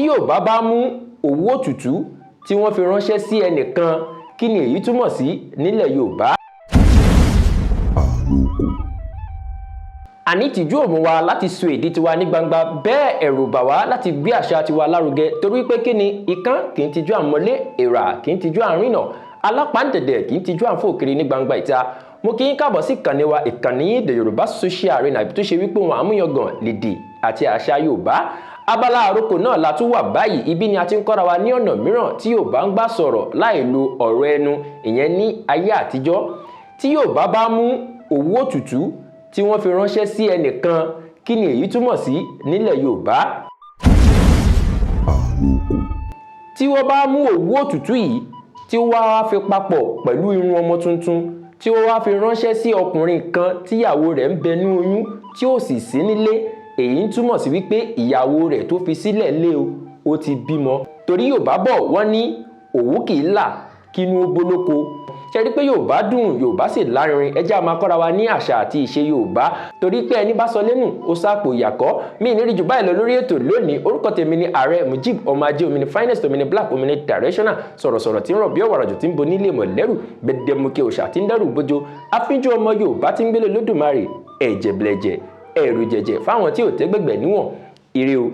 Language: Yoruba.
tí Yorùbá bá mú owó òtùtú tí wọ́n fi ránṣẹ́ sí ẹnìkan, kí ni èyí túmọ̀ sí nílẹ̀ Yorùbá? Àrokò. Àní tìjú ò mú wa láti sọ èdè tiwa ní gbangba, bẹ́ẹ̀ ẹ̀rù bà wá láti gbé àṣà tiwa lárugẹ, torí pé kí ni ikán kì í tijú àmọ́lé, èèrà kì í tijú àrínà, alápáǹdẹ̀dẹ̀ kì í tijú àǹfòkiri ní gbangba ìta. Mo kí yín káàbọ̀ sí ìkànnì wa, ìkànnì The Yorùbá Social Arena, ibi tó ṣe wípé wọn àmúyangàn lédè àti àṣà Yorùbá. Abala àrokò náà la tún wà báyìí. Ibi ni a ti ń kọ́ra wa ní ọ̀nà mìíràn tí Yorùbá ń gbà sọ̀rọ̀ láì lo ọ̀rọ̀ ẹnu, ìyẹn ní ayé àtijọ́. Tí Yorùbá bá mú owó òtùtú tí wọ́n fi ránṣẹ́ sí ẹnìkan, kí ni èyí túmọ̀ sí nílẹ̀ Yorùbá? Àrokò. Tí wọ́n bá mú owó òtùtú yìí tí ó wá fi papọ̀ pẹ̀lú irun ọmọ tuntun, tí ó wá fi ránṣẹ́ sí ọkùnrin kan tíyàwó rẹ̀ ń bẹ ní oyún tí ó sì sí nílé, èyí ń túmọ̀ sí wípé ìyàwó rẹ̀ tó fi sílẹ̀ lé ó ti bímọ. Torí Yorùbá bọ̀ wọ́n ní òwú kì í là kínú ó bólóko. Ṣé rí pé Yorùbá dùn, Yorùbá sì lárinrin. Ẹ jẹ́ á máa kọ́ra wa ní àṣà àti ìṣe Yorùbá, torí pé ẹni bá sọ lẹ́nu ó sápò ìyàkọ́. Mi ní rí jù báyìí lọ lórí ètò lónìí. Orúkọ tèmi ni Ààrẹ Mujib ọmọ ajé, omi ni finest, omi ni black, omi ni directional, sọ̀rọ̀sọ̀rọ̀ tí ń rọ̀ bí ọ̀wàrà jù tí ń bo nílé mọ̀lẹ́rù, gbẹdẹmukẹ òòṣà tí ń dẹ́rù bójó, afínjú ọmọ Yorùbá tí ń gbélé lódùmarè, ẹ̀jẹ̀ blẹ̀jẹ̀, ẹ̀rù jẹ̀jẹ̀ fáwọn tí ò tẹ́gbẹ̀gbẹ̀ níwọ̀n. Ire o.